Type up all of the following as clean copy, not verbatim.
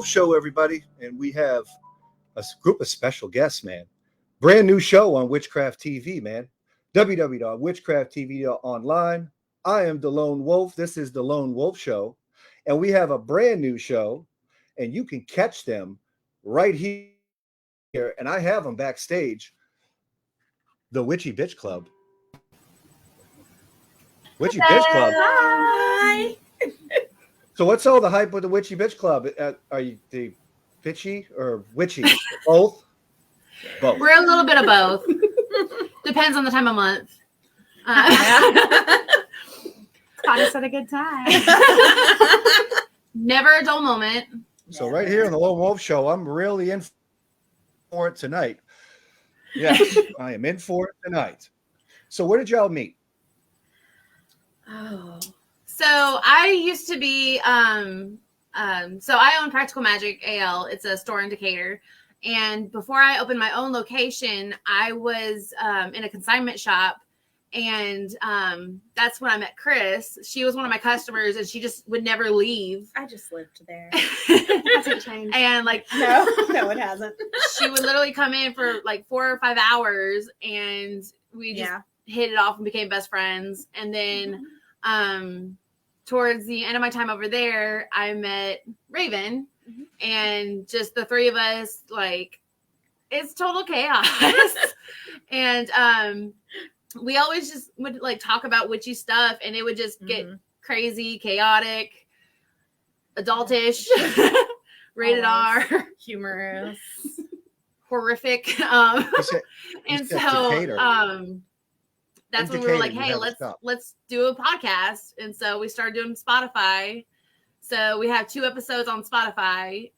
Wolf Show, everybody. And we have a group of special guests, man. Brand new show on Witchcraft TV, man. www.witchcrafttv.online. I am the Lone Wolf. This is the Lone Wolf Show. And we have a brand new show, and you can catch them right here. And I have them backstage. The Witchy Bitch Club. Witchy Bitch Club. Hi. So what's all the hype with the Witchy Bitch Club? Are you the bitchy or witchy? Both? Both. We're a little bit of both. Depends on the time of month. Caught us at a good time. Never a dull moment. So right here on the Lone Wolf Show, I'm really in for it tonight. Yes, I am in for it tonight. So where did y'all meet? Oh. So I used to be, so I own Practical Magic AL. It's a store in Decatur. And before I opened my own location, I was in a consignment shop. And that's when I met Chris. She was one of my customers, and she just would never leave. I just lived there. Hasn't changed. And like, no, it hasn't. She would literally come in for like 4 or 5 hours, and we just hit it off and became best friends. And then towards the end of my time over there, I met Raven, and just the three of us, like, it's total chaos. And we always just would like talk about witchy stuff, and it would just get crazy, chaotic, adultish, rated R, humorous, horrific. And so that's when we were like, hey, let's do a podcast. And so we started doing Spotify. So we have 2 episodes on Spotify,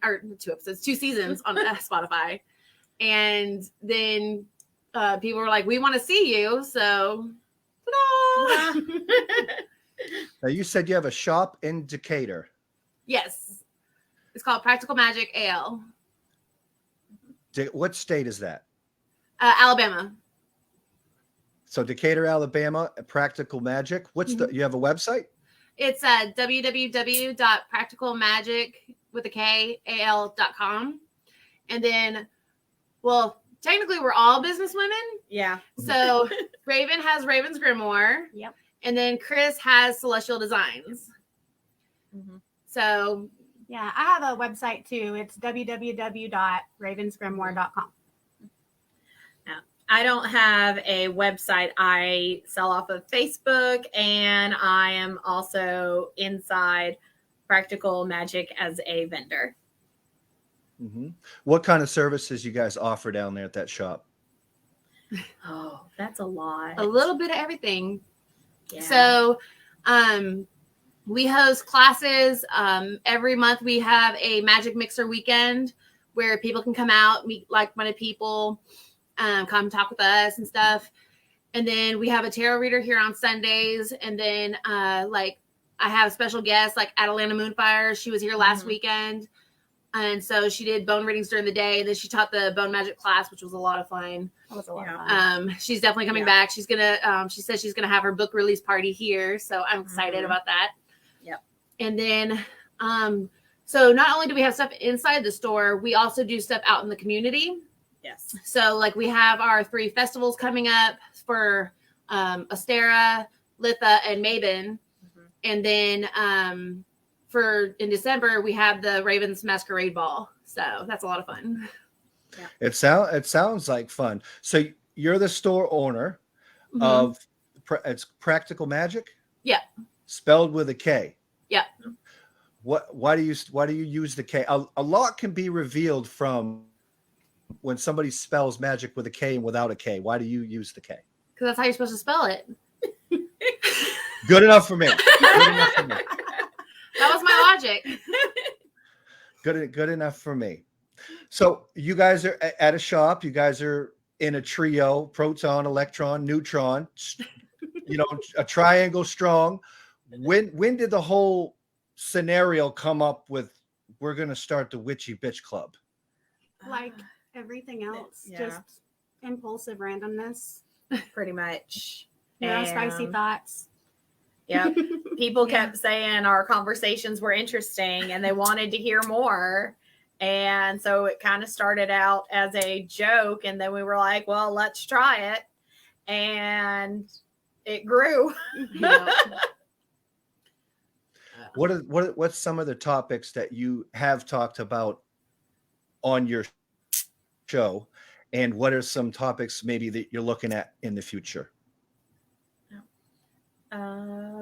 or 2 seasons on Spotify. And then people were like, we want to see you. So, ta-da! Now you said you have a shop in Decatur. Yes. It's called Practical Magic AL. What state is that? Alabama. So Decatur, Alabama, Practical Magic. What's you have a website? It's www.practicalmagic.com. And then, well, technically we're all business women. Yeah. So Raven has Raven's Grimoire. Yep. And then Chris has Celestial Designs. So yeah, I have a website too. It's www.ravensgrimoire.com. I don't have a website. I sell off of Facebook, and I am also inside Practical Magic as a vendor. What kind of services you guys offer down there at that shop? Oh, that's a lot. A little bit of everything. Yeah. So we host classes. Every month we have a magic mixer weekend where people can come out, meet like-minded people, come talk with us and stuff. And then we have a tarot reader here on Sundays. And then like I have special guests like Atalanta Moonfire. She was here last weekend. And so she did bone readings during the day. And then she taught the bone magic class, which was a lot of fun. That was a lot of fun. She's definitely coming back. She's gonna she says she's gonna have her book release party here. So I'm excited about that. Yep. And then so not only do we have stuff inside the store, we also do stuff out in the community. Yes. So like we have our 3 festivals coming up for Astera, Litha, and Maven. And then in December we have the Ravens Masquerade Ball. So that's a lot of fun. Yeah. It sounds like fun. So you're the store owner of it's Practical Magic? Yeah. Spelled with a K. Yeah. Why do you use the K? A lot can be revealed from when somebody spells magic with a K and without a K. Why do you use the K? Because that's how you're supposed to spell it. Good enough for me. Good enough for me. That was my logic. Good enough for me. So you guys are at a shop. You guys are in a trio: proton, electron, neutron. A triangle strong. When did the whole scenario come up with we're going to start the Witchy Bitch Club? Like everything else, Yeah. just impulsive randomness, Pretty much. spicy thoughts. Yep. People kept saying our conversations were interesting and they wanted to hear more. And so it kind of started out as a joke. And then we were like, well, let's try it. And it grew. Yeah. What's some of the topics that you have talked about on your show, and what are some topics maybe that you're looking at in the future?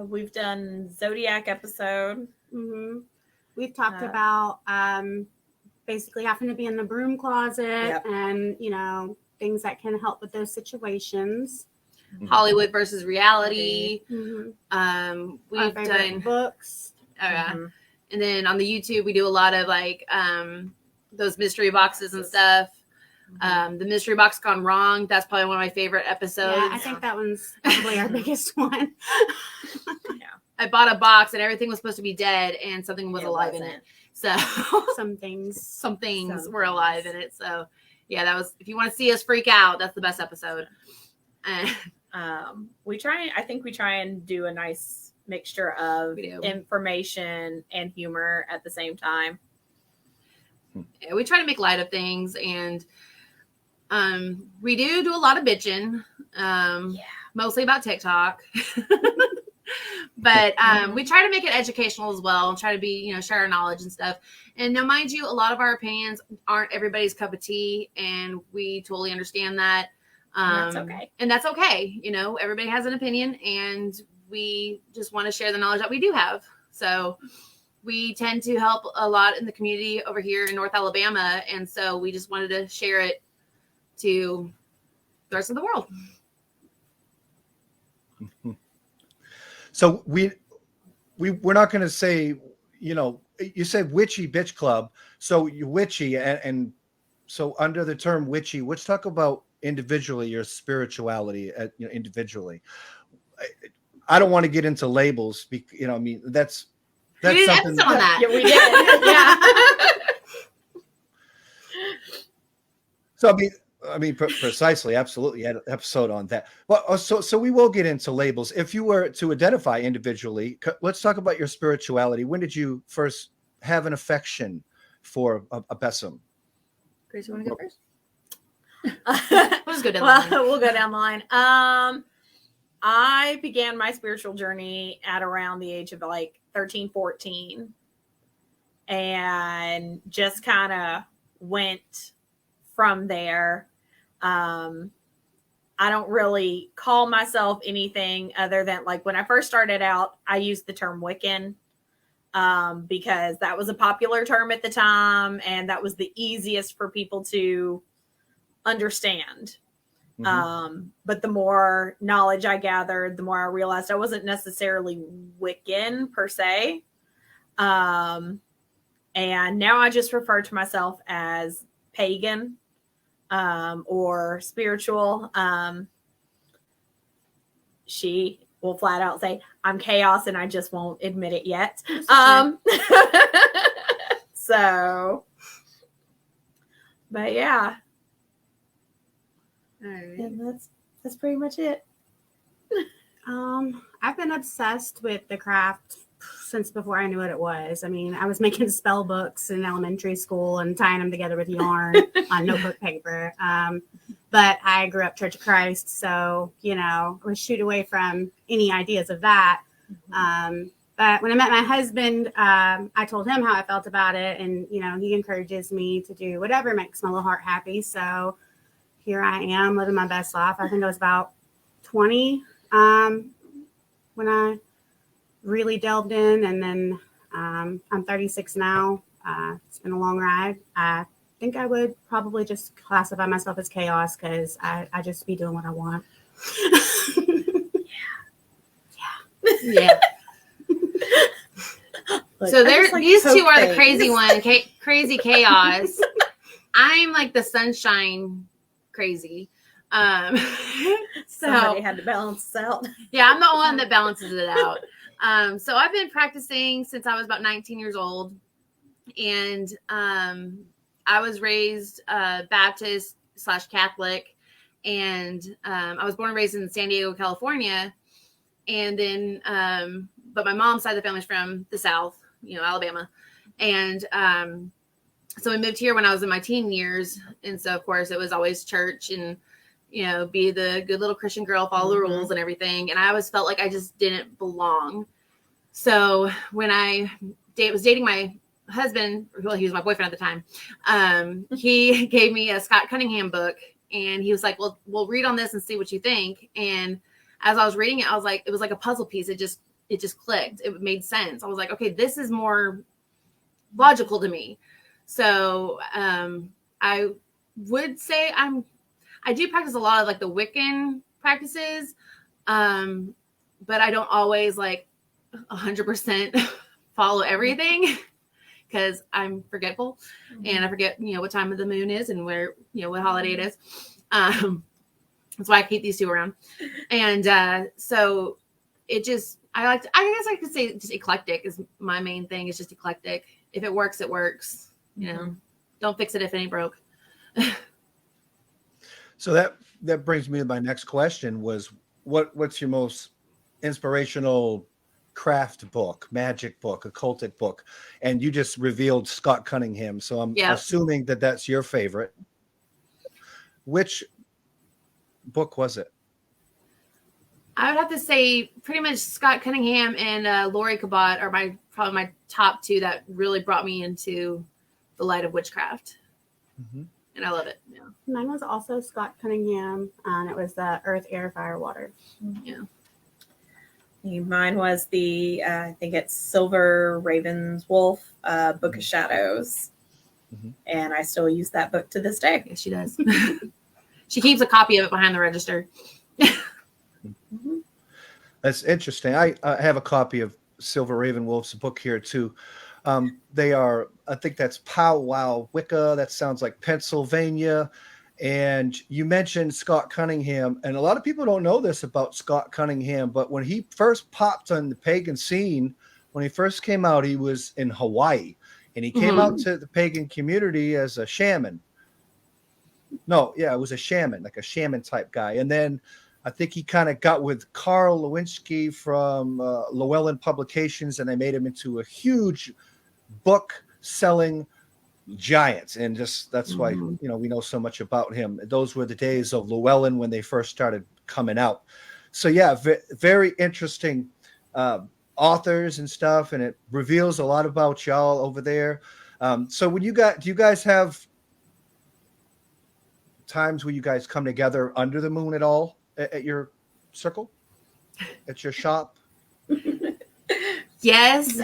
We've done Zodiac episode. Mm-hmm. We've talked about basically having to be in the broom closet and, you know, things that can help with those situations. Hollywood versus reality. Mm-hmm. We've done books. And then on the YouTube, we do a lot of like those mystery boxes and stuff. The mystery box gone wrong. That's probably one of my favorite episodes. Yeah, I think that one's probably our biggest one. I bought a box and everything was supposed to be dead and something was alive in it. So some things were alive in it. So yeah, that was, if you want to see us freak out, that's the best episode. I think we try and do a nice mixture of information and humor at the same time. Yeah, we try to make light of things, and we do a lot of bitching, mostly about TikTok. But we try to make it educational as well and try to be, share our knowledge and stuff. And now, mind you, a lot of our opinions aren't everybody's cup of tea, and we totally understand that. And that's okay. And that's okay. Everybody has an opinion, and we just want to share the knowledge that we do have. So we tend to help a lot in the community over here in North Alabama. And so we just wanted to share it to the rest of the world. So we're not going to say, you said Witchy Bitch Club. So you Witchy, and so under the term Witchy, let's talk about individually your spirituality, individually. I don't want to get into labels, that's we did something. An episode on that. Yeah, we did. Yeah. So I mean, precisely, absolutely, had an episode on that. Well, so we will get into labels. If you were to identify individually, let's talk about your spirituality. When did you first have an affection for a besom? Grace, you want to go first? We'll just go down the line. We'll go down the line. I began my spiritual journey at around the age of like 13, 14, and just kind of went from there. I don't really call myself anything other than, like, when I first started out, I used the term Wiccan because that was a popular term at the time, and that was the easiest for people to understand. But the more knowledge I gathered, the more I realized I wasn't necessarily Wiccan per se. And now I just refer to myself as pagan or spiritual. She will flat out say I'm chaos, and I just won't admit it yet. So, but yeah. All right. And that's pretty much it. I've been obsessed with the craft since before I knew what it was. I mean, I was making spell books in elementary school and tying them together with yarn on notebook paper. But I grew up Church of Christ, so, was shoot away from any ideas of that. But when I met my husband, I told him how I felt about it. And, he encourages me to do whatever makes my little heart happy. So here I am living my best life. I think I was about 20 when I really delved in, and then I'm 36 now. It's been a long ride. I think I would probably just classify myself as chaos because I just be doing what I want. Yeah. So these two are the crazy one, crazy chaos. I'm like the sunshine crazy. Somebody had to balance this out. Yeah, I'm the one that balances it out. So I've been practicing since I was about 19 years old, and I was raised Baptist / Catholic, and I was born and raised in San Diego, California. And then, but my mom's side of the family's from the South, Alabama. And so we moved here when I was in my teen years. And so, of course, it was always church and, be the good little Christian girl, follow the rules and everything. And I always felt like I just didn't belong. So when I was dating my husband, well, he was my boyfriend at the time, he gave me a Scott Cunningham book. And he was like, well, we'll read on this and see what you think. And as I was reading it, I was like, it was like a puzzle piece. It just clicked. It made sense. I was like, okay, this is more logical to me. So I would say I do practice a lot of like the Wiccan practices, but I don't always like 100% follow everything because I'm forgetful and I forget, what time of the moon is and where, what holiday it is. That's why I keep these two around. And so it just, I guess I could say just eclectic is my main thing. It's just eclectic. If it works, it works. Don't fix it if it ain't broke. So that brings me to my next question was what's your most inspirational craft book, magic book, occultic book? And you just revealed Scott Cunningham. So I'm assuming that that's your favorite. Which book was it? I would have to say pretty much Scott Cunningham and Lori Cabot are probably my top two that really brought me into the light of witchcraft. And I love it. Yeah. Mine was also Scott Cunningham, and it was the Earth, Air, Fire, Water. Yeah. Mine was the I think it's Silver Raven's Wolf, Book of Shadows. And I still use that book to this day. Yes, she does. She keeps a copy of it behind the register. That's interesting. I have a copy of Silver Raven Wolf's book here too. They are, I think that's Pow Wow Wicca. That sounds like Pennsylvania. And you mentioned Scott Cunningham, and a lot of people don't know this about Scott Cunningham, but when he first popped on the pagan scene, when he first came out, he was in Hawaii, and he came out to the pagan community as a shaman. No, yeah, it was a shaman, like a shaman type guy. And then I think he kind of got with Carl Lewinsky from Llewellyn Publications, and they made him into a huge book-selling giant. And just that's why we know so much about him. Those were the days of Llewellyn when they first started coming out. So yeah, very interesting authors and stuff, and it reveals a lot about y'all over there. So when do you guys have times where you guys come together under the moon at all at your circle, at your shop? Yes.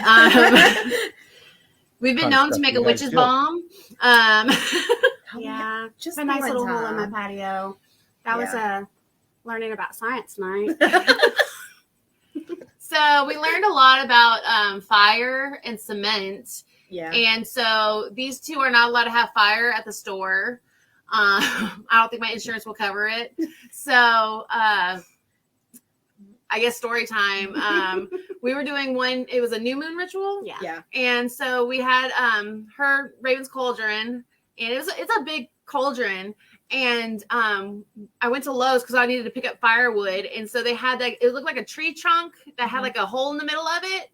We've been known to make a witch's bomb. Yeah, just a nice little hole in my patio. That was a learning about science night. So we learned a lot about fire and cement. Yeah. And so these two are not allowed to have fire at the store. I don't think my insurance will cover it. So I guess story time. We were doing one, it was a new moon ritual. Yeah. And so we had her Raven's cauldron, and it's a big cauldron. And I went to Lowe's because I needed to pick up firewood. And so they had that, it looked like a tree trunk that had like a hole in the middle of it.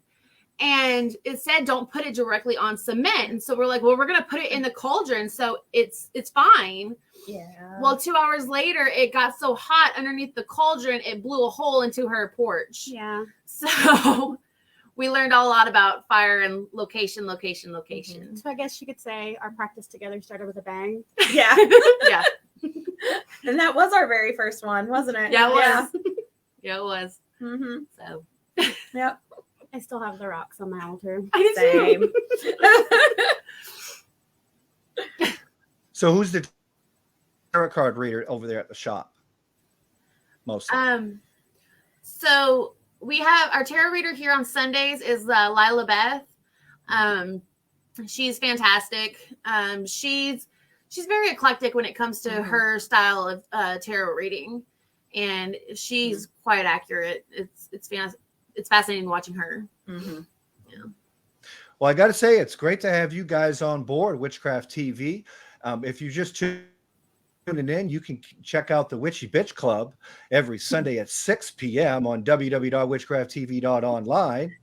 And it said, don't put it directly on cement. And so we're like, well, we're going to put it in the cauldron. So it's fine. Yeah. Well, 2 hours later, it got so hot underneath the cauldron, it blew a hole into her porch. Yeah. So we learned a lot about fire and location. So I guess you could say our practice together started with a bang. Yeah. Yeah. And that was our very first one, wasn't it? Yeah, it was. Yeah, it was. Mm-hmm. So. Yep. I still have the rocks on my altar. I do Same. So who's the tarot card reader over there at the shop? Mostly. So we have our tarot reader here on Sundays is Lila Beth. She's fantastic. She's very eclectic when it comes to her style of tarot reading, and she's quite accurate. It's fascinating watching her. Mm-hmm. Yeah. Well, I got to say, it's great to have you guys on board Witchcraft TV. If you just tuned tuning in, you can check out the Witchy Bitch Club every Sunday at 6 p.m. on www.witchcrafttv.online.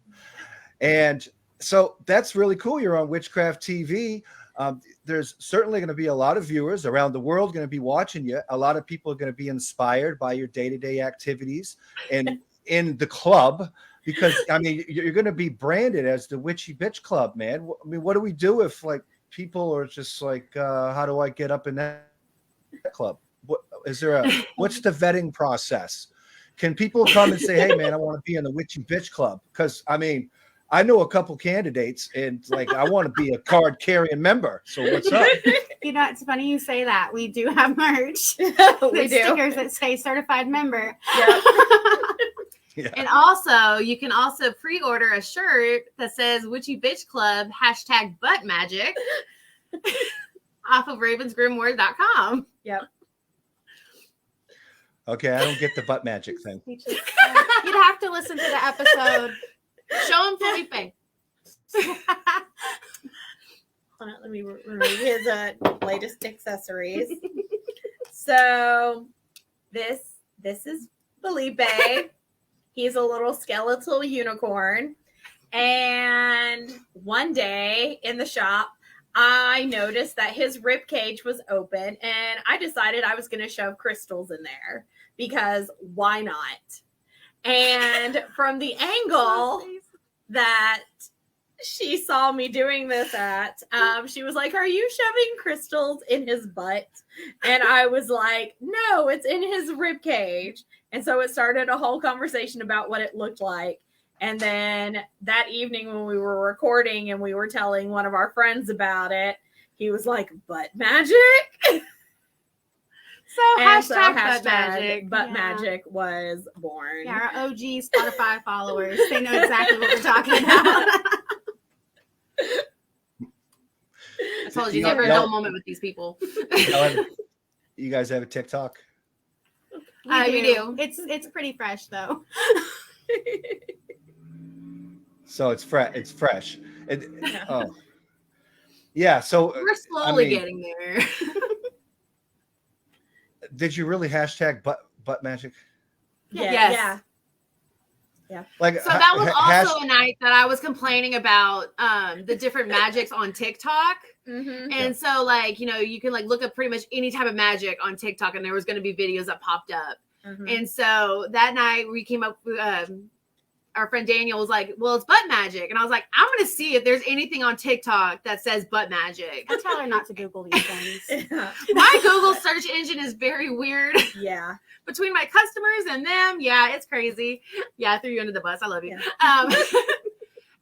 And so that's really cool. You're on Witchcraft TV. There's certainly going to be a lot of viewers around the world going to be watching you. A lot of people are going to be inspired by your day-to-day activities and in the club, because I mean, you're going to be branded as the Witchy Bitch Club, man. I mean, what do we do if like people are just like, how do I get up in that club? What is there what's the vetting process? Can people come and say, hey man, I want to be in the Witchy Bitch Club? Because I mean, I know a couple candidates and like I want to be a card carrying member. So what's up? You know, it's funny you say that. We do have merch. We There's do. stickers that say certified member. Yep. Yeah. And also, you can also pre-order a shirt that says Witchy Bitch Club #butt magic off of ravensgrimoire.com. Yep. Okay, I don't get the butt magic thing. You'd have to listen to the episode. Show him Felipe. Hold on, let me remove his latest accessories. So this is Felipe. He's a little skeletal unicorn. And one day in the shop, I noticed that his rib cage was open, and I decided I was going to shove crystals in there because why not? And from the angle that she saw me doing this at, she was like, are you shoving crystals in his butt? And I was like, no, it's in his rib cage. And so it started a whole conversation about what it looked like. And then that evening when we were recording and we were telling one of our friends about it, he was like, butt magic? So hashtag butt magic. Butt magic was born. Yeah, our OG Spotify followers, they know exactly what we're talking about. I told you, never a dull moment with these people. You guys have a TikTok? We do. It's pretty fresh though. So it's fresh. It's fresh. Oh, yeah. So We're slowly I mean, getting there. did you really hashtag butt magic? Yeah. Like, So that was also a night that I was complaining about the different magics on TikTok. Mm-hmm. And so, like, you know, you can like look up pretty much any type of magic on TikTok, and there was going to be videos that popped up. Mm-hmm. And so that night we came up with our friend Daniel was like, well, it's butt magic. And I was like, I'm going to see if there's anything on TikTok that says butt magic. I tell her not to Google these things. My Google search engine is very weird. Yeah. Between my customers and them. Yeah, it's crazy. Yeah, I threw you under the bus. I love you. Yeah.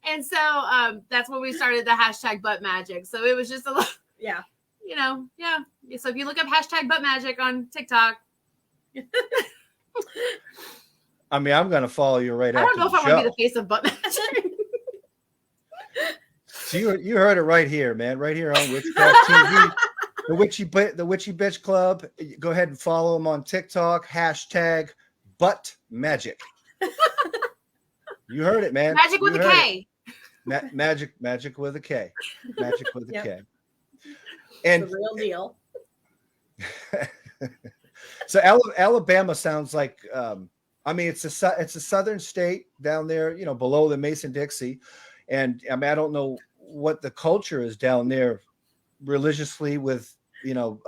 And so that's when we started the hashtag butt magic. So it was just a little, Yeah. you know, yeah. So if you look up hashtag butt magic on TikTok. I mean, I'm gonna follow you right I after don't know if the I want to be show. the face of butt magic. So you heard it right here, man. Right here on Witchcraft TV. The Witchy Bitch Club. Go ahead and follow them on TikTok. Hashtag butt magic. You heard it, man. Magic with You a heard K. it. Magic with a K. Magic with a Yep. K. It's And the real deal. so Alabama sounds like I mean it's a southern state down there, you know, below the Mason-Dixie, and I mean I don't know what the culture is down there religiously with, you know,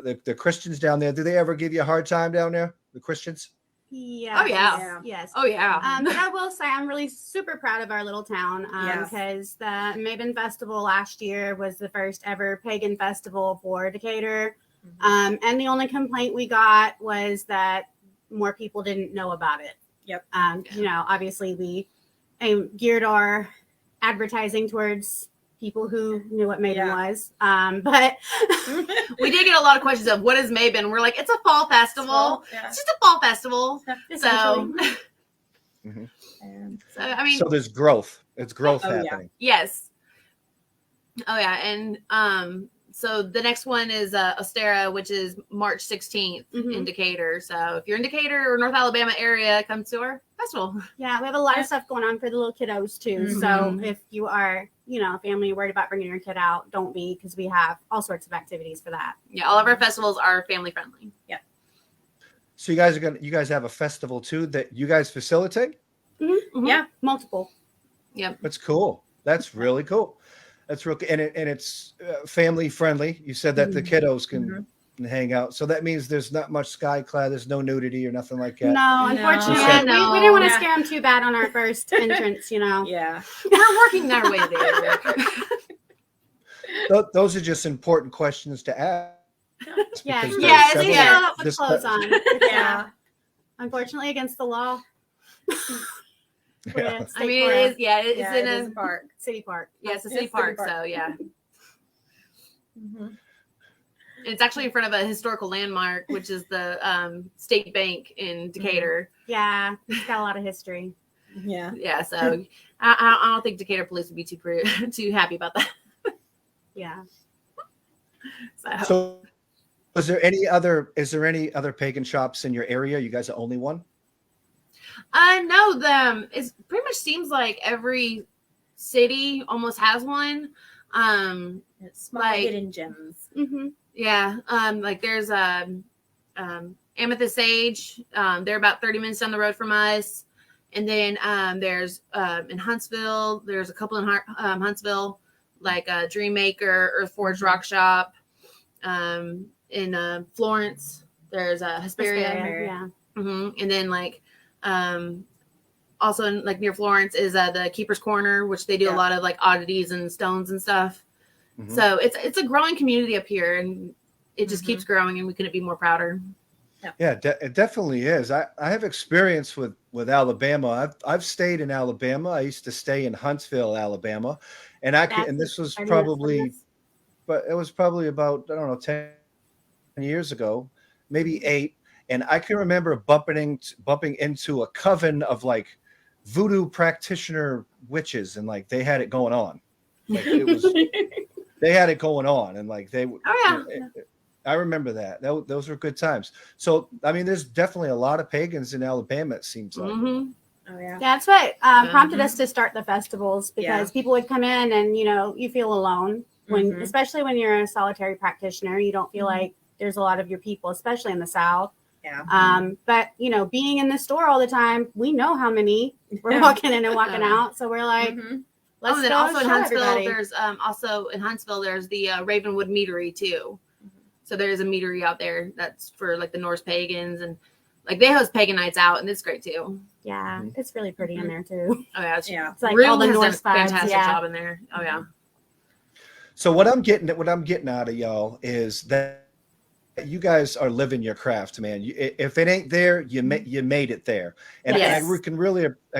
the Christians down there. Do they ever give you a hard time down there, the Christians? Yeah. Oh, yeah. Yes. Oh, yeah. But I will say I'm really super proud of our little town Yes. because the Maven Festival last year was the first ever pagan festival for Decatur. And the only complaint we got was that more people didn't know about it. Yep. You know, obviously we geared our advertising towards people who knew what Maven was. But We did get a lot of questions of what is Maven. We're like, it's a fall festival. Well, yeah. It's just a fall festival. So, Essentially. Mhm. so I mean, So there's growth. It's growth Oh, yeah. happening. yes. Oh yeah, and so the next one is Ostera, which is March 16th in Mhm. Decatur. So if you're in Decatur or North Alabama area, come to our festival. yeah, we have a lot of stuff going on for the little kiddos too. So Mhm. if you are, family worried about bringing your kid out, don't be, because we have all sorts of activities for that. Yeah, all of our festivals are family friendly. So you guys have a festival too that you guys facilitate? Mm-hmm. Yeah. Multiple. Yep. That's cool. That's really cool. That's real, and it's family friendly. You said that the kiddos can hang out, so that means there's not much sky clad. There's no nudity or nothing like that. No, unfortunately, said- we didn't want to Yeah. scare them too bad on our first entrance. Yeah. We're working our way there. Those are just important questions to ask. Yeah, because yeah, there's they several- show up with this- clothes on. Yeah. Unfortunately, against the law. Yeah. I mean, it is. Yeah, it's Yeah, in it is a a park. City park. Yeah, it's a It's city city park, park. so yeah. Mhm. It's actually in front of a historical landmark, which is the state bank in Decatur. Yeah, it's got a lot of history. Yeah. Yeah, so I don't think Decatur police would be too happy about that. Yeah. So, is there any other pagan shops in your area? You guys are the only one? No, it pretty much seems like every city almost has one. It's small Like- hidden gems. Mm-hmm. Yeah, like there's Amethyst Sage. They're about 30 minutes down the road from us. And then there's in Huntsville, there's a couple in Huntsville, like Dream Maker, Earth Forge Rock Shop. In Florence, there's Hesperia. Yeah. And then like also in, like near Florence is the Keeper's Corner, which they do a Yeah. lot of like oddities and stones and stuff. Mhm. So it's a growing community up here, and it just keeps growing, and we couldn't be more prouder. Yeah, it definitely is. I have experience with Alabama. I've stayed in Alabama. I used to stay in Huntsville, Alabama, and this was probably, but it was probably about, I don't know, 10 years ago, maybe 8. And I can remember bumping into a coven of like voodoo practitioner witches, and like they had it going on. Like it was, they had it going on, and like they. Oh yeah. I remember that. Those were good times. So I mean, there's definitely a lot of pagans in Alabama. It seems like. Mm-hmm. Oh yeah. That's what prompted us to start the festivals, because people would come in and you feel alone when, especially when you're a solitary practitioner. You don't feel like there's a lot of your people, especially in the South. Yeah. But being in the store all the time, we know how many we're walking in and walking out. So we're like, let's and then go also in show Huntsville, everybody. there's the Ravenwood Meadery too. So there's a meadery out there that's for like the Norse pagans, and like they host pagan nights out, and it's great too. Yeah, it's really pretty in there too. Oh yeah, It's like Rue all the has done Norse a vibes. fantastic Yeah. job in there. Oh yeah. So what I'm getting out of y'all is that you guys are living your craft, man. If it ain't there, you made it there, and Yes. I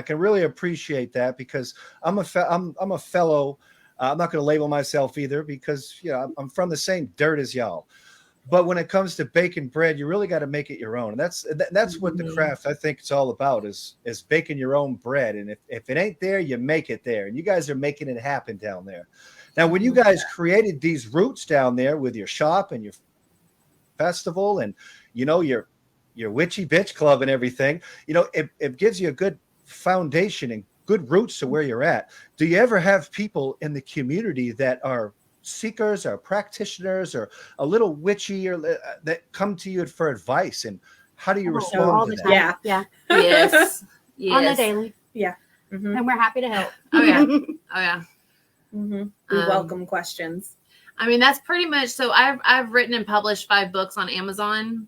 can really appreciate that, because I'm a fellow. I'm not going to label myself either, because I'm from the same dirt as y'all. But when it comes to baking bread, you really got to make it your own. And that's what the craft, I think, it's all about, is baking your own bread. And if it ain't there, you make it there. And you guys are making it happen down there. Now, when you guys created these roots down there with your shop and your festival and your Witchy Bitch Club and everything, it gives you a good foundation and good roots to where you're at. Do you ever have people in the community that are seekers or practitioners or a little witchy, or that come to you for advice, and how do you respond all to the that? time. Yeah. Yes. On the daily. Mhm. And we're happy to help. Oh yeah. Oh yeah. We welcome questions. I mean, that's pretty much. So I've written and published 5 books on Amazon,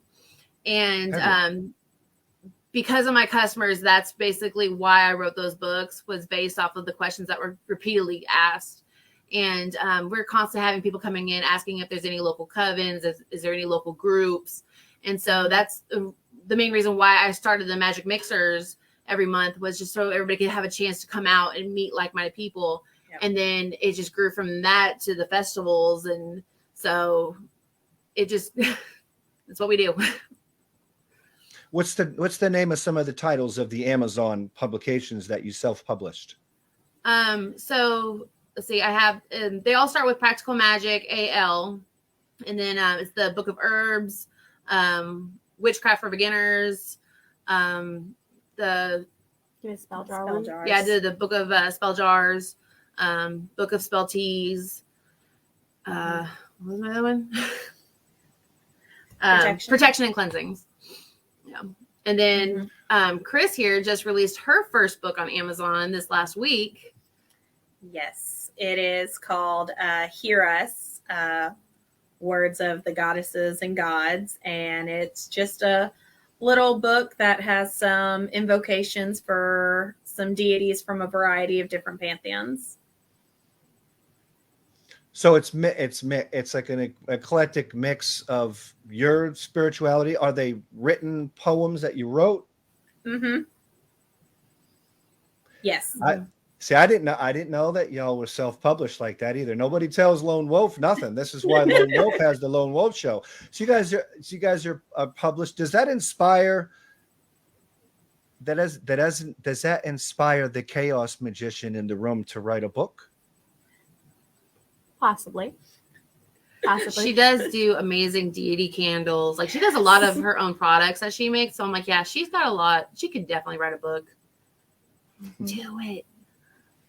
and because of my customers, that's basically why I wrote those books, was based off of the questions that were repeatedly asked. And we're constantly having people coming in asking if there's any local covens, is there any local groups, and so that's the main reason why I started the Magic Mixers every month, was just so everybody could have a chance to come out and meet like-minded people. And then it just grew from that to the festivals. And so it just, it's what we do. What's the name of some of the titles of the Amazon publications that you self-published? So let's see, I have, they all start with Practical Magic AL. And then it's the Book of Herbs, Witchcraft for Beginners, the Do a spell jar Spell one. jars. Yeah, I did the Book of Spell Jars. Book of Spell Teas. What was my other one? Protection and Cleansings. Yeah. And then Chris here just released her first book on Amazon this last week. Yes, it is called Hear Us, Words of the Goddesses and Gods. And it's just a little book that has some invocations for some deities from a variety of different pantheons. So it's like an eclectic mix of your spirituality. Are they written poems that you wrote? Mm-hmm. Yes. I didn't know that y'all were self-published like that either. Nobody tells Lone Wolf nothing. This is why Lone Wolf has the Lone Wolf Show. So you guys are published. Does that inspire? Does that inspire the chaos magician in the room to write a book? Possibly. She does do amazing deity candles. Like she does a lot of her own products that she makes. So I'm like, yeah, she's got a lot. She could definitely write a book. Do it.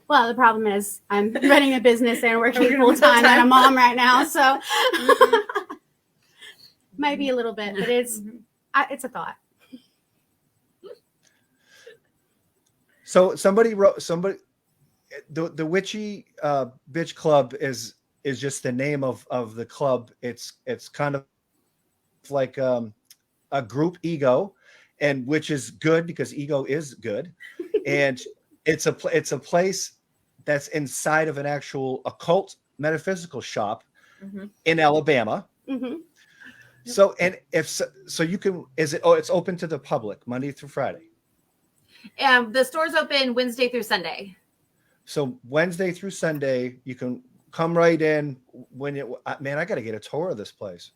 Well, the problem is I'm running a business and working full time and a mom right now, so maybe a little bit, but it's a thought. So the Witchy Bitch Club is just the name of the club. It's kind of like a group ego, and which is good because ego is good, and it's a place that's inside of an actual occult metaphysical shop in Alabama. Mm-hmm. So you can it's open to the public Monday through Friday. The store's open Wednesday through Sunday. So Wednesday through Sunday, you can come right in man, I got to get a tour of this place.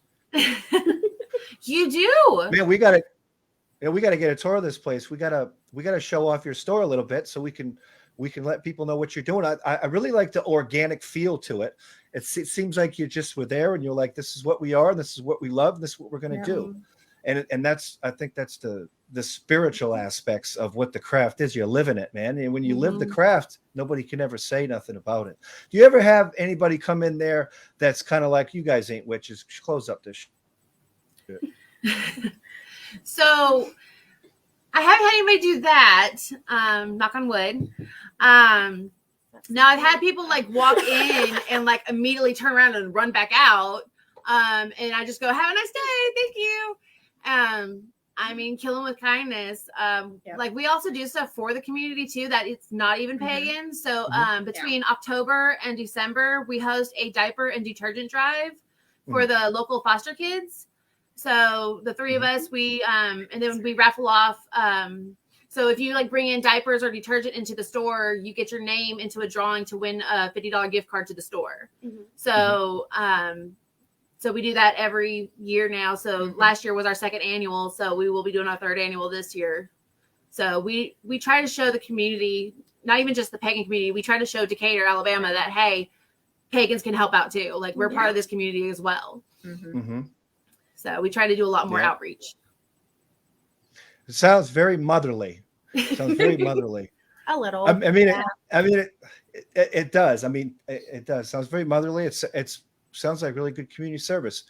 You do, man. We got to get a tour of this place. We got to show off your store a little bit so we can let people know what you're doing. I really like the organic feel to it. It seems like you just were there and you're like, this is what we are. And this is what we love. And this is what we're going to do. And I think that's the spiritual aspects of what the craft is. You're living it, man. And when you live the craft, nobody can ever say nothing about it. Do you ever have anybody come in there that's kind of like, you guys ain't witches, close up this shit? So I haven't had anybody do that. Knock on wood. Now I've had people like walk in and like immediately turn around and run back out. And I just go, have a nice day. Thank you. I mean, kill them with kindness. Like we also do stuff for the community too, that it's not even pagan. So between October and December, we host a diaper and detergent drive for the local foster kids. So the three of us, we and then we raffle off. So if you like bring in diapers or detergent into the store, you get your name into a drawing to win a $50 gift card to the store. So so we do that every year now. So last year was our second annual. So we will be doing our third annual this year. So we try to show the community, not even just the pagan community, we try to show Decatur, Alabama that, hey, pagans can help out too. Like we're part of this community as well. So we try to do a lot more outreach. It sounds very motherly. A little. I mean, it does. I mean, it does. Sounds very motherly. It's sounds like really good community service.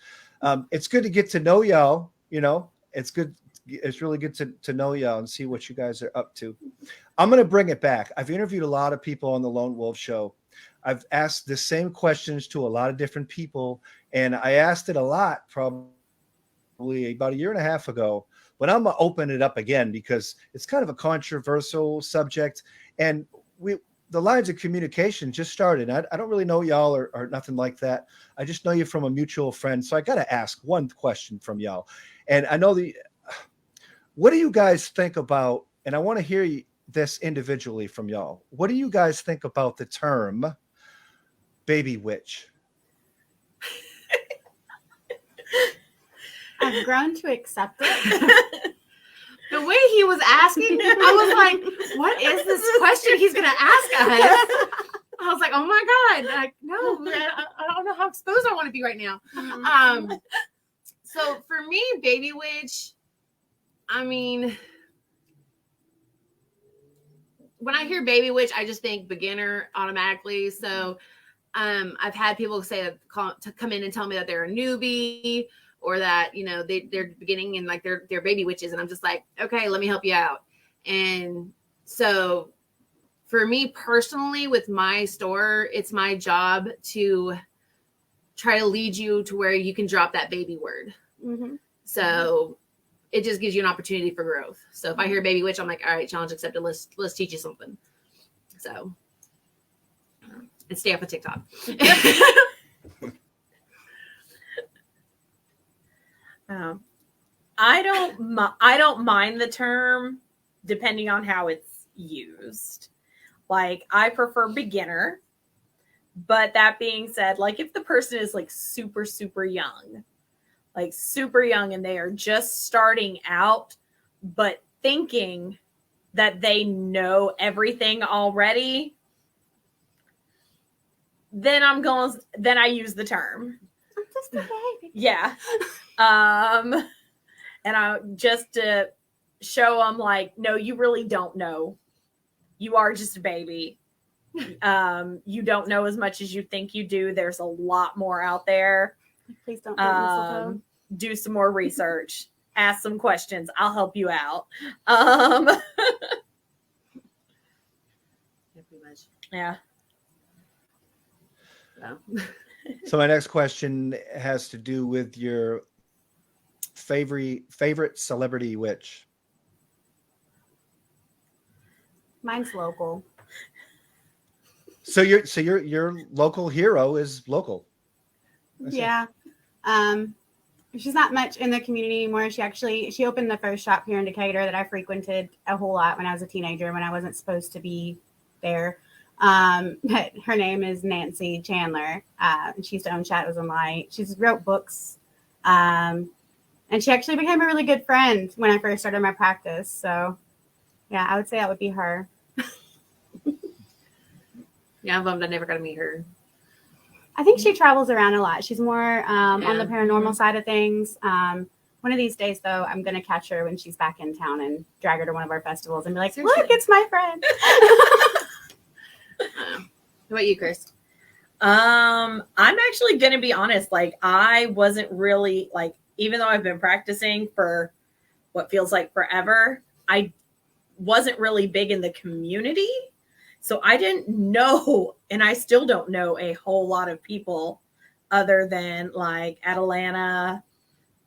It's good to get to know y'all. You know, it's good. It's really good to know y'all and see what you guys are up to. I'm going to bring it back. I've interviewed a lot of people on the Lone Wolf Show. I've asked the same questions to a lot of different people, and I asked it a lot probably about a year and a half ago. But I'm going to open it up again because it's kind of a controversial subject, and the lines of communication just started. I don't really know y'all or nothing like that. I just know you from a mutual friend. So I got to ask one question from y'all. And I know what do you guys think about, and I want to hear this individually from y'all. What do you guys think about the term baby witch? I've grown to accept it. The way he was asking, I was like, what is this question he's going to ask us? I was like, oh my God. Like, no, I don't know how exposed I want to be right now. So for me, baby witch, I mean, when I hear baby witch, I just think beginner automatically. So I've had people say that to come in and tell me that they're a newbie or that, you know, they're beginning and like they're baby witches. And I'm just like, okay, let me help you out. And so for me personally, with my store, it's my job to try to lead you to where you can drop that baby word. Mm-hmm. So it just gives you an opportunity for growth. So if I hear baby witch, I'm like, all right, challenge accepted. Let's teach you something. So and stay up on TikTok. I don't mind the term depending on how it's used. Like, I prefer beginner, but that being said, like if the person is like super, super young, and they are just starting out, but thinking that they know everything already, then I use the term. I'm just a baby. Yeah. And I just to show them like, no, you really don't know. You are just a baby. You don't know as much as you think you do. There's a lot more out there. Please don't do mistletoe. Do some more research. Ask some questions. I'll help you out. Yeah. So my next question has to do with your favorite celebrity witch. Mine's local. So your local hero is local. Yeah. She's not much in the community anymore. She opened the first shop here in Decatur that I frequented a whole lot when I was a teenager, when I wasn't supposed to be there. But her name is Nancy Chandler. She used to own Shadows and Light. She's wrote books. And she actually became a really good friend when I first started my practice. So yeah, I would say that would be her. Yeah, I'm bummed I never got to meet her. I think she travels around a lot. She's more on the paranormal side of things. One of these days, though, I'm going to catch her when she's back in town and drag her to one of our festivals and be like, look, it's my friend. How about you, Chris? I'm actually going to be honest. Like, I wasn't really, like, even though I've been practicing for what feels like forever, I wasn't really big in the community. So I didn't know, and I still don't know a whole lot of people other than like Atlanta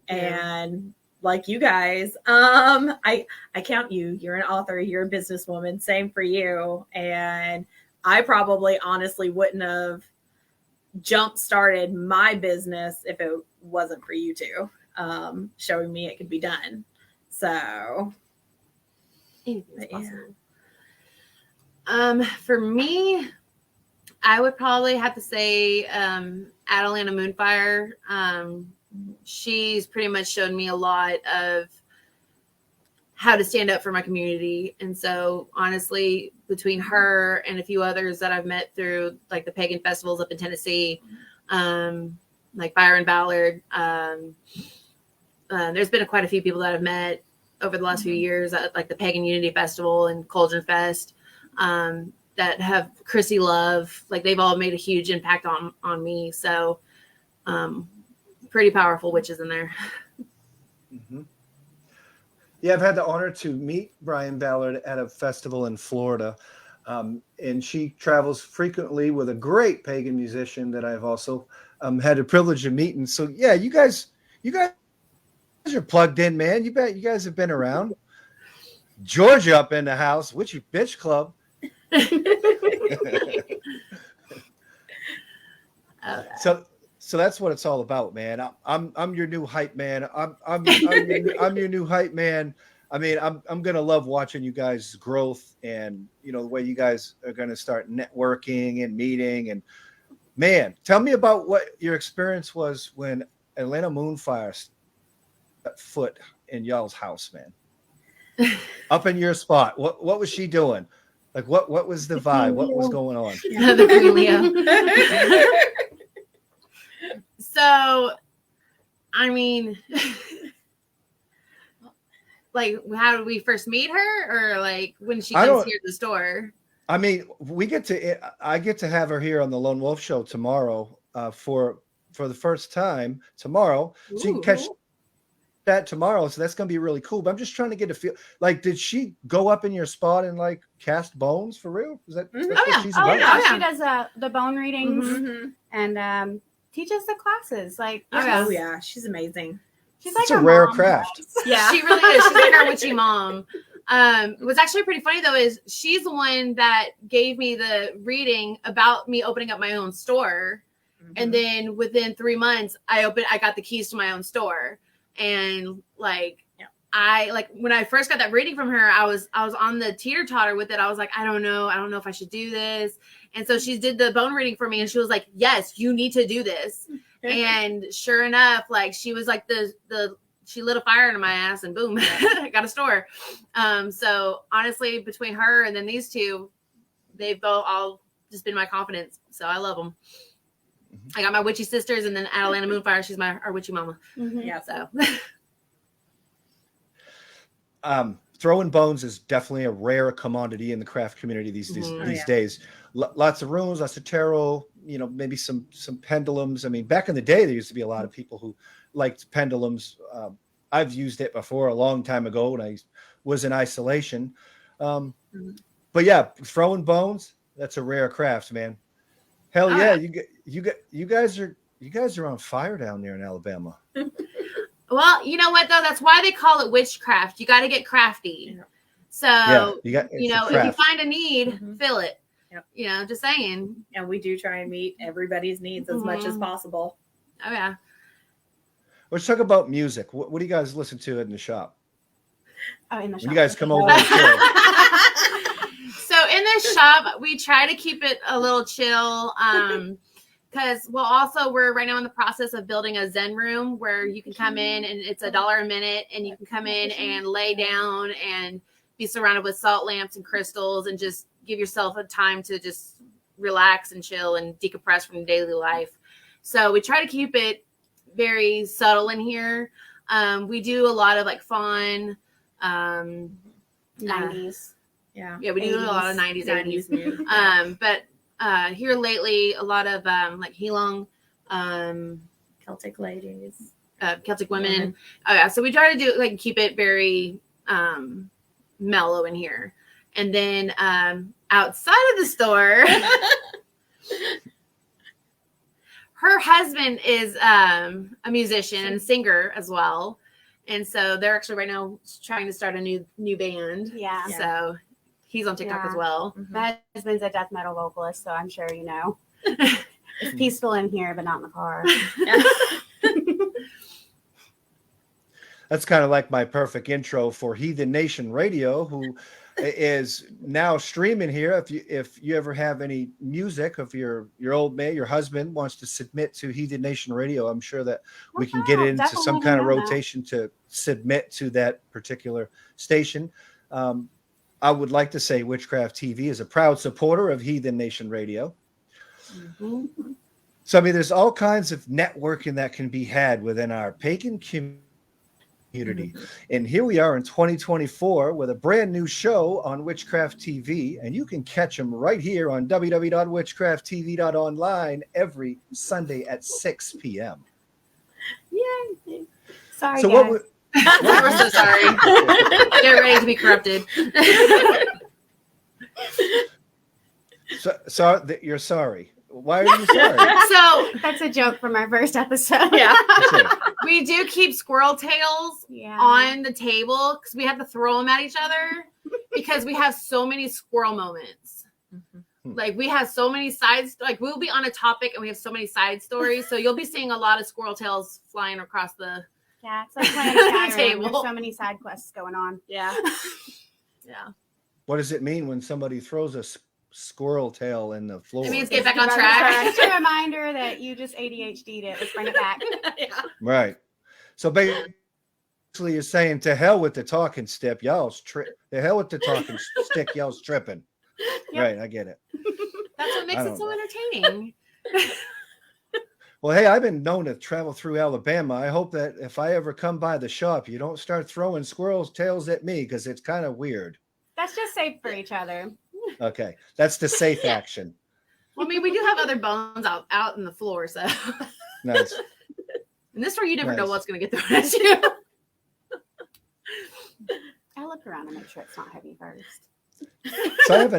and like you guys. I count you. You're an author. You're a businesswoman. Same for you. And I probably honestly wouldn't have jump started my business if it wasn't for you two showing me it could be done. So anything's possible. For me, I would probably have to say Atalanta Moonfire. She's pretty much shown me a lot of how to stand up for my community. And so honestly, between her and a few others that I've met through like the pagan festivals up in Tennessee, like Byron Ballard, there's been quite a few people that I've met over the last few years at like the Pagan Unity Festival and Cauldron Fest. That have Chrissy Love, like they've all made a huge impact on me. So, pretty powerful witches in there. Mm-hmm. Yeah, I've had the honor to meet Brian Ballard at a festival in Florida. And she travels frequently with a great pagan musician that I've also had the privilege of meeting. So yeah, you guys are plugged in, man. You bet you guys have been around. Georgia up in the house, Witchy Bitch Club. So that's what it's all about, man. I'm your new hype man. I'm your new hype man. I mean, I'm gonna love watching you guys' growth and the way you guys are gonna start networking and meeting. And man, tell me about what your experience was when Atlanta Moonfire set foot in y'all's house, man. Up in your spot. What was she doing? Like what was the vibe? What was going on? The Queen Leo. So, I mean, like how did we first meet her, or like when she I comes don't- here to the store? I mean, I get to have her here on the Lone Wolf Show tomorrow for the first time tomorrow. So you can catch Ooh. that tomorrow. So that's going to be really cool. But I'm just trying to get a feel. Like, did she go up in your spot and like cast bones for real? Is that that's Mhm. what Oh, yeah. she's Oh about? yeah, yeah. she does the bone readings Mhm. and teaches the classes. Like, Oh, yeah. Oh yeah, she's amazing. she's like It's a our rare mom craft. was. Yeah. She really is. She's like our witchy mom. What's actually pretty funny though is she's the one that gave me the reading about me opening up my own store. And then within 3 months, I got the keys to my own store. And like, Yeah. I like when I first got that reading from her, I was on the teeter totter with it. I was like, I don't know if I should do this. And so she did the bone reading for me, and she was like, yes, you need to do this. And sure enough, like she was like she lit a fire into my ass, and boom, I got a store. So honestly, between her and then these two, they've both all just been my confidence. So I love them. I got my witchy sisters, and then Atalanta Moonfire, she's our witchy mama. Mhm. Yeah. So Throwing bones is definitely a rare commodity in the craft community these Mhm. Oh, these yeah. days. Lots of runes, lots of tarot. You know, maybe some pendulums. I mean, back in the day, there used to be a lot of people who liked pendulums. I've used it before a long time ago when I was in isolation. Mhm. But yeah, throwing bones, that's a rare craft, man. Hell Oh, yeah, yeah. you guys are on fire down there in Alabama. well, you know what though? That's why they call it witchcraft. You got to get crafty. Yeah. So Yeah, it's you a know, if you craft. find a need, Mhm. fill it. Yep. You know, just saying. And we do try and meet everybody's needs as much as Mhm. possible. Oh yeah. Let's talk about music. What do you guys listen to in the shop? Oh, in the When shop. you guys come over and chill? So in this shop, we try to keep it a little chill. Because we're right now in the process of building a Zen room where you can come in and it's $1 a minute, and you can come in and lay down and be surrounded with salt lamps and crystals and just give yourself a time to just relax and chill and decompress from daily life. So we try to keep it very subtle in here. We do a lot of like fun. 90s. Yeah. Yeah, we do a lot of 90s, 80s. 90s music. But here lately, a lot of like Heelong, Celtic ladies. Celtic women. Women. Oh yeah, so we try to do like keep it very mellow in here. And then outside of the store, her husband is a musician and singer as well. And so they're actually right now trying to start a new band. Yeah. So he's on TikTok as Yeah. well. Mhm. My husband's a death metal vocalist, so I'm sure you know. It's peaceful in here, but not in the car. That's kind of like my perfect intro for Heathen Nation Radio, who is now streaming here. If you ever have any music, if your old man, your husband wants to submit to Heathen Nation Radio, I'm sure that we can get Wow, into some definitely kind of know that. rotation to submit to that particular station. I would like to say Witchcraft TV is a proud supporter of Heathen Nation Radio. Mhm. So, I mean, there's all kinds of networking that can be had within our pagan community. And here we are in 2024 with a brand new show on Witchcraft TV, and you can catch them right here on www.witchcrafttv.online every Sunday at 6 p.m. Yay. Sorry, So guys. what would We're so sorry. Get ready to be corrupted. you're sorry. Why are you sorry? So That's a joke from our first episode. Yeah. Okay. we do keep squirrel tails Yeah. on the table because we have to throw them at each other because we have so many squirrel moments. Like we have so many sides, like we'll be on a topic and we have so many side stories. So you'll be seeing a lot of squirrel tails flying across the Yeah, it's like playing Skyrim. Table. There's so many side quests going on. yeah. Yeah. What does it mean when somebody throws a squirrel tail in the floor? It means get back Just on a track. Just a reminder that you just ADHD'd it. Let's bring it back. Yeah. Right. So basically, you're saying to hell with the talking stick, y'all's the hell with the talking stick, y'all's tripping. Yep. Right, I get it. That's what makes I it don't so know. entertaining. Well, hey, I've been known to travel through Alabama. I hope that if I ever come by the shop, you don't start throwing squirrels' tails at me because it's kind of weird. That's just safe for each other. Okay, that's the safe action. Well, I mean, we do have other bones out in the floor, so. Nice. In this store, you never know Nice. what's going to get thrown at you. I look around and make sure it's not heavy first. So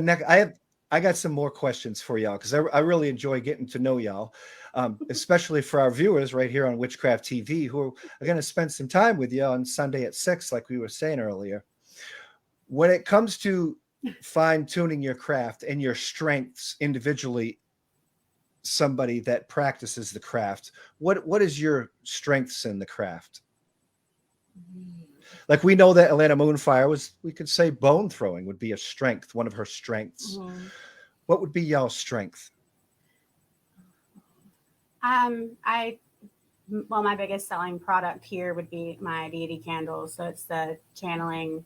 I got some more questions for y'all because I really enjoy getting to know y'all, especially for our viewers right here on Witchcraft TV who are going to spend some time with you on Sunday at 6, like we were saying earlier. When it comes to fine-tuning your craft and your strengths individually, somebody that practices the craft, what is your strengths in the craft? Like we know that Atlanta Moonfire was, we could say bone throwing would be a strength, one of her strengths. Mm-hmm. What would be y'all's strength? Well, my biggest selling product here would be my deity candles. So it's the channeling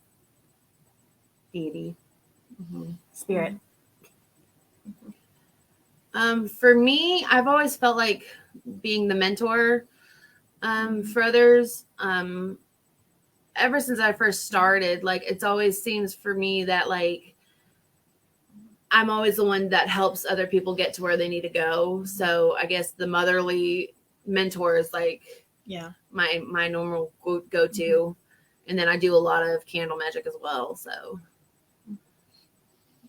deity spirit. For me, I've always felt like being the mentor for others. Ever since I first started, like it's always seems for me that like I'm always the one that helps other people get to where they need to go. So I guess the motherly mentor is like my normal go-to. And then I do a lot of candle magic as well. So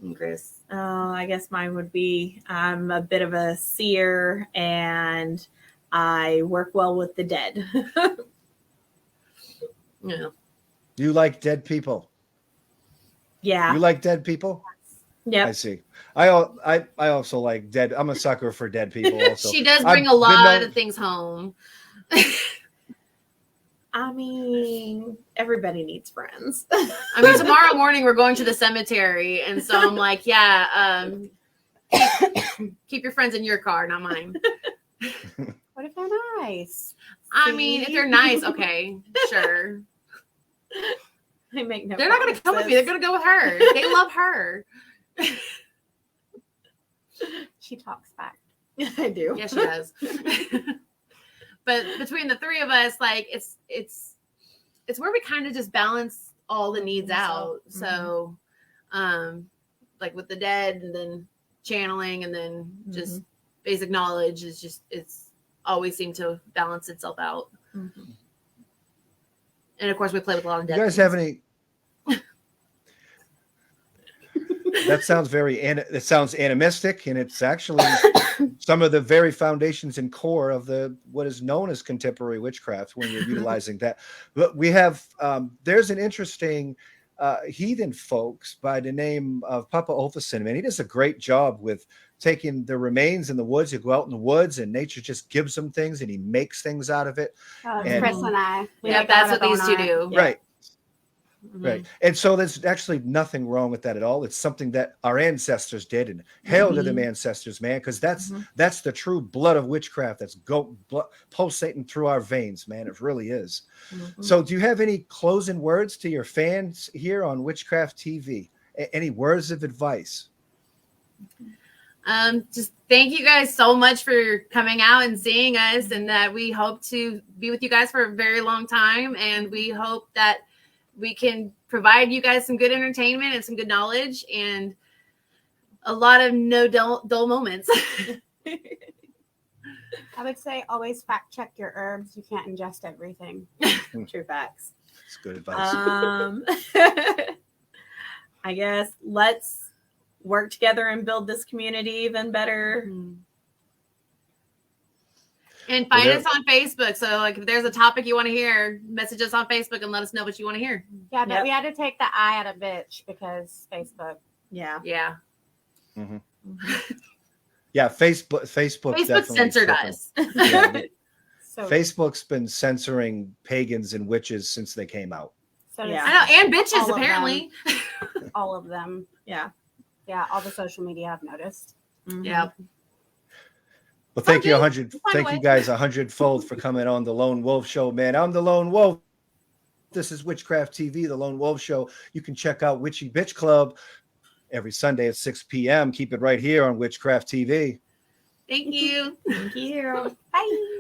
and Chris. I guess mine would be I'm a bit of a seer and I work well with the dead. Yeah. You like dead people? Yeah. You like dead people? Yep. I see. I also like dead. I'm a sucker for dead people also. She does bring a lot of things home. I mean, everybody needs friends. I mean, tomorrow morning we're going to the cemetery, and so I'm like, yeah, keep your friends in your car, not mine. What if they're nice? I mean, if they're nice, okay, sure. They make no They're not going to come with me. They're going to go with her. They love her. She talks back. I do. Yeah, she does. But between the three of us, like it's where we kind of just balance all the needs out. So, like with the dead, and then channeling, and then just basic knowledge is just it's always seemed to balance itself out. And of course, we play with a lot of dead. You guys have any? That sounds it sounds animistic, and it's actually some of the very foundations and core of what is known as contemporary witchcraft when you're utilizing that. But we have there's an interesting heathen folks by the name of Papa Olfason. Man, he does a great job with taking the remains in the woods. You go out in the woods and nature just gives him things and he makes things out of it. And Chris and I. Yeah, that's what these two do. Right. Right. And so there's actually nothing wrong with that at all. It's something that our ancestors did, and hail to them ancestors, man, because that's the true blood of witchcraft that's pulsating through our veins, man. It really is. So do you have any closing words to your fans here on Witchcraft TV? Any words of advice? Just thank you guys so much for coming out and seeing us, and that we hope to be with you guys for a very long time, and we hope that we can provide you guys some good entertainment and some good knowledge and a lot of no dull moments. I would say always fact check your herbs. You can't ingest everything. True facts. That's good advice. I guess let's work together and build this community even better. And find us on Facebook. So, like, if there's a topic you want to hear, message us on Facebook and let us know what you want to hear. Yeah, but we had to take the I out of bitch because Facebook. Yeah. Yeah. Yeah, Facebook censored us. Yeah, So, Facebook's been censoring pagans and witches since they came out. so Yeah. I know, and bitches, All of apparently. all of them. Yeah. Yeah, all the social media I've noticed. Yeah. Well, thank you Find you guys 100-fold for coming on the Lone Wolf Show, man. I'm the Lone Wolf. This is Witchcraft TV, the Lone Wolf Show. You can check out Witchy Bitch Club every Sunday at 6 p.m. Keep it right here on Witchcraft TV. Thank you. Thank you. Bye.